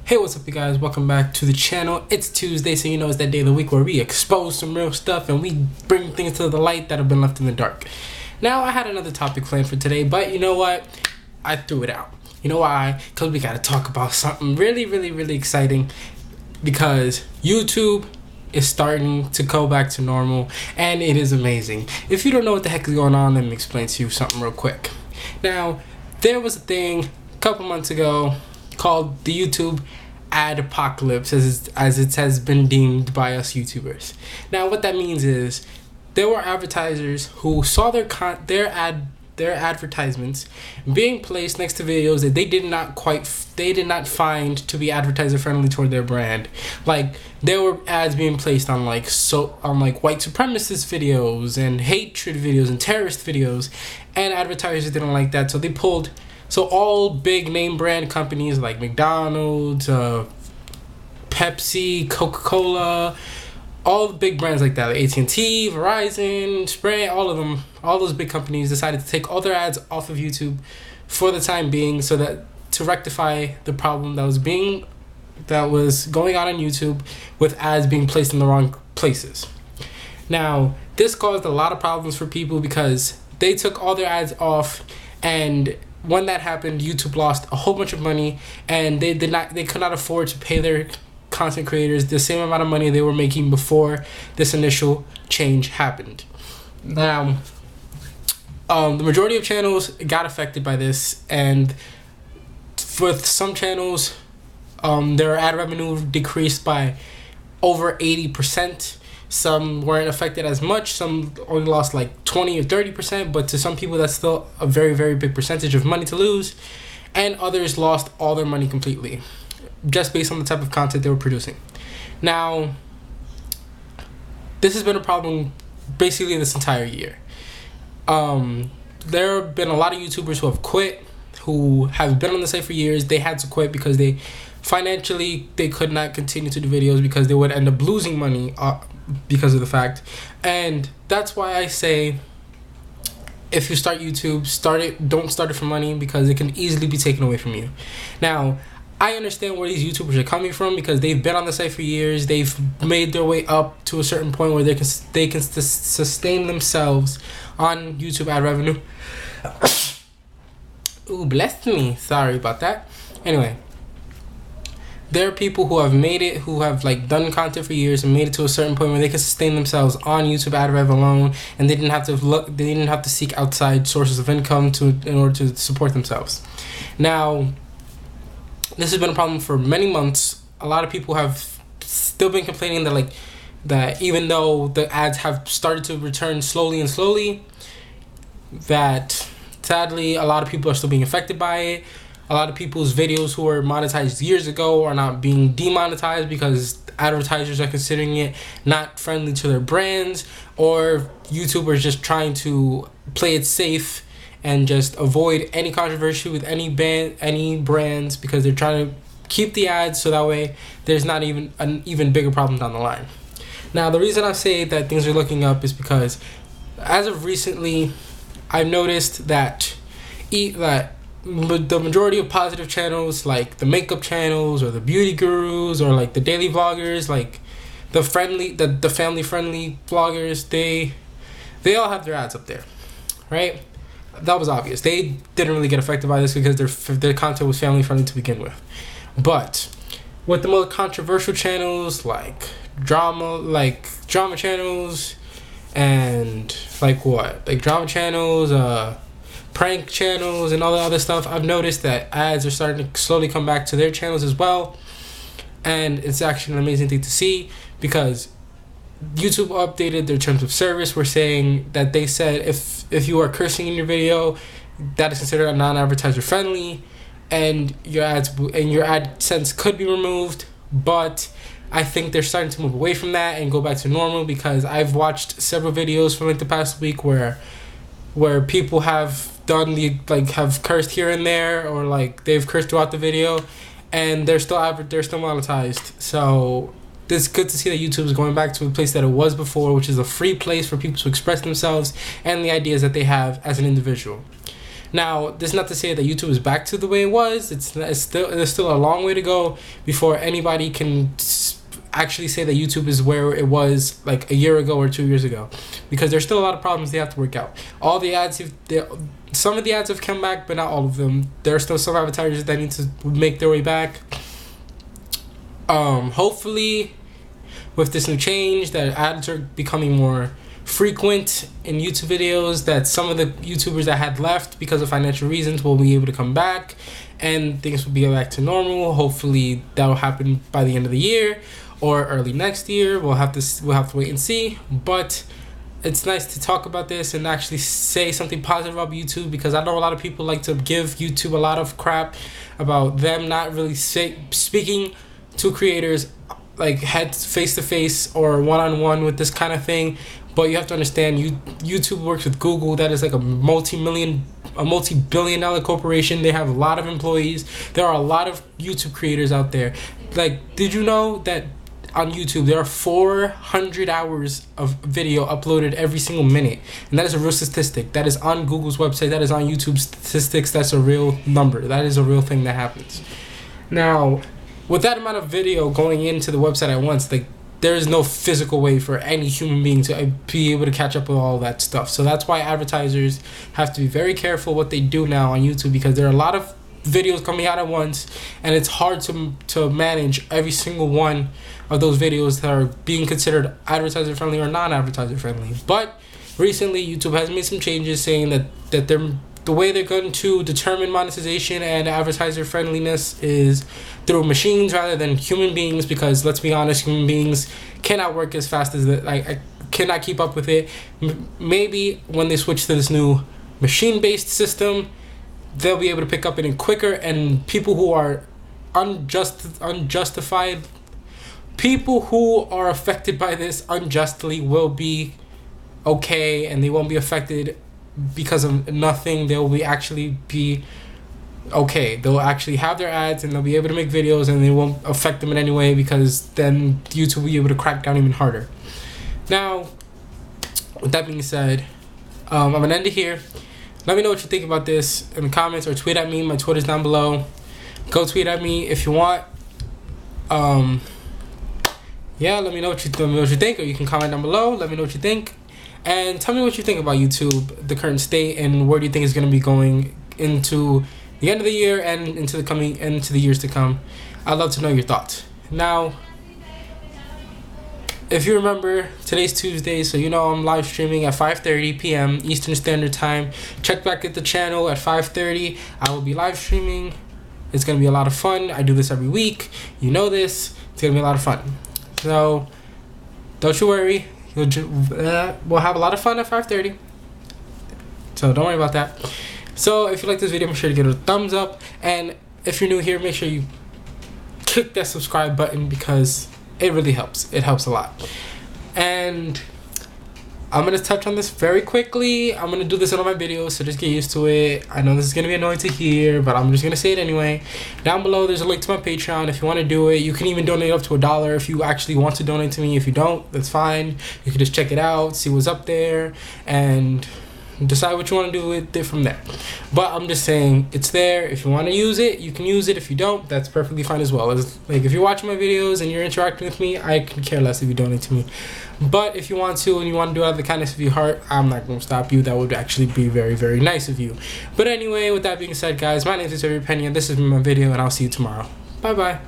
Hey, what's up you guys? Welcome back to the channel. It's Tuesday, so you know it's that day of the week where we expose some real stuff and we bring things to the light that have been left in the dark. Now, I had another topic planned for today, but you know what? I threw it out. You know why? Because we gotta talk about something really exciting, because YouTube is starting to go back to normal, and it is amazing. If you don't know what the heck is going on, let me explain to you something real quick. Now, there was a thing a couple months ago called the YouTube Adpocalypse, as it has been deemed by us YouTubers. Now, what that means is there were advertisers who saw their advertisements being placed next to videos that they did not find to be advertiser friendly toward their brand. Like, there were ads being placed on white supremacist videos and hatred videos and terrorist videos, and advertisers didn't like that, so all big name brand companies like McDonald's, Pepsi, Coca-Cola, all the big brands like that, like AT&T, Verizon, Sprint, all of them, all those big companies decided to take all their ads off of YouTube for the time being, so that to rectify the problem that was going on YouTube with ads being placed in the wrong places. Now, this caused a lot of problems for people because they took all their ads off, and when that happened, YouTube lost a whole bunch of money, and they could not afford to pay their content creators the same amount of money they were making before this initial change happened. Now, the majority of channels got affected by this, and with some channels, their ad revenue decreased by over 80%. Some weren't affected as much. Some only lost like 20 or 30%, but to some people that's still a very big percentage of money to lose. And others lost all their money completely, just based on the type of content they were producing. Now, this has been a problem basically this entire year. There have been a lot of YouTubers who have quit, who have been on the site for years. They had to quit because they could not continue to do videos because they would end up losing money because of the fact. And that's why I say, if you start YouTube, don't start it for money, because it can easily be taken away from you. Now, I understand where these YouTubers are coming from, because they've been on the site for years. They've made their way up to a certain point where they can sustain themselves on YouTube ad revenue. Ooh, bless me. Sorry about that. Anyway, there are people who have made it, who have done content for years and made it to a certain point where they can sustain themselves on YouTube ad rev alone, and they didn't have to seek outside sources of income in order to support themselves. Now, this has been a problem for many months. A lot of people have still been complaining that even though the ads have started to return slowly, that sadly a lot of people are still being affected by it. A lot of people's videos who were monetized years ago are not being demonetized because advertisers are considering it not friendly to their brands, or YouTubers just trying to play it safe and just avoid any controversy with any brands, because they're trying to keep the ads so that way there's not even an even bigger problem down the line. Now, the reason I say that things are looking up is because as of recently, I've noticed that the majority of positive channels, like the makeup channels or the beauty gurus or the daily vloggers, the family friendly vloggers, they all have their ads up there, right? That was obvious. They didn't really get affected by this because their content was family friendly to begin with. But with the more controversial channels, drama channels, and drama channels, prank channels, and all the other stuff, I've noticed that ads are starting to slowly come back to their channels as well. And it's actually an amazing thing to see, because YouTube updated their terms of service. We're saying that they said if you are cursing in your video, that is considered a non-advertiser friendly, and your AdSense could be removed. But I think they're starting to move away from that and go back to normal, because I've watched several videos from the past week where people have have cursed here and there, or they've cursed throughout the video, and they're still monetized. So it's good to see that YouTube is going back to a place that it was before, which is a free place for people to express themselves and the ideas that they have as an individual. Now, this is not to say that YouTube is back to the way it was. There's still a long way to go before anybody can actually say that YouTube is where it was like a year ago or 2 years ago, because there's still a lot of problems they have to work out. All the ads, some of the ads have come back, but not all of them. There are still some advertisers that need to make their way back. Hopefully, with this new change, that ads are becoming more frequent in YouTube videos, that some of the YouTubers that had left because of financial reasons will be able to come back and things will be back to normal. Hopefully that will happen by the end of the year or early next year. We'll have to wait and see, but it's nice to talk about this and actually say something positive about YouTube, because I know a lot of people like to give YouTube a lot of crap about them not really speaking to creators like face to face or one-on-one with this kind of thing. But you have to understand, YouTube works with Google. That is like a multi-billion-dollar corporation. They have a lot of employees. There are a lot of YouTube creators out there. Like, did you know that on YouTube there are 400 hours of video uploaded every single minute? And that is a real statistic. That is on Google's website. That is on YouTube statistics. That's a real number. That is a real thing that happens. Now, with that amount of video going into the website at once, like, there is no physical way for any human being to be able to catch up with all that stuff. So that's why advertisers have to be very careful what they do now on YouTube, because there are a lot of videos coming out at once, and it's hard to manage every single one of those videos that are being considered advertiser friendly or non-advertiser friendly. But recently, YouTube has made some changes saying that the way they're going to determine monetization and advertiser friendliness is through machines rather than human beings, because let's be honest, human beings cannot work as fast as I cannot keep up with it. Maybe when they switch to this new machine-based system, they'll be able to pick up it in quicker, and people who are unjustified, people who are affected by this unjustly will be okay, and they won't be affected because of nothing. They'll actually be okay. They'll actually have their ads and they'll be able to make videos, and they won't affect them in any way, because then YouTube will be able to crack down even harder. Now, with that being said, I'm gonna end it here. Let me know what you think about this in the comments, or tweet at me. My Twitter's down below. Go tweet at me if you want. Yeah, let me know what you think, or you can comment down below. Let me know what you think. And tell me what you think about YouTube, the current state, and where do you think it's going to be going into the end of the year and into the years to come. I'd love to know your thoughts. Now, if you remember, today's Tuesday, so you know I'm live streaming at 5:30 p.m. Eastern Standard Time. Check back at the channel at 5:30. I will be live streaming. It's going to be a lot of fun. I do this every week. You know this. It's going to be a lot of fun. So, don't you worry. We'll have a lot of fun at 5:30. So don't worry about that. So if you like this video, make sure to give it a thumbs up. And if you're new here, make sure you click that subscribe button, because it really helps. It helps a lot. And I'm going to touch on this very quickly. I'm going to do this in all my videos, so just get used to it. I know this is going to be annoying to hear, but I'm just going to say it anyway. Down below, there's a link to my Patreon if you want to do it. You can even donate up to $1 if you actually want to donate to me. If you don't, that's fine. You can just check it out, see what's up there, and decide what you want to do with it from there. But I'm just saying, it's there. If you want to use it, you can use it. If you don't, that's perfectly fine as well. Like, if you're watching my videos and you're interacting with me, I can care less if you donate to me. But if you want to, and you want to do it out of the kindness of your heart, I'm not going to stop you. That would actually be very, very nice of you. But anyway, with that being said, guys, my name is Xavier Penny, and this has been my video, and I'll see you tomorrow. Bye-bye.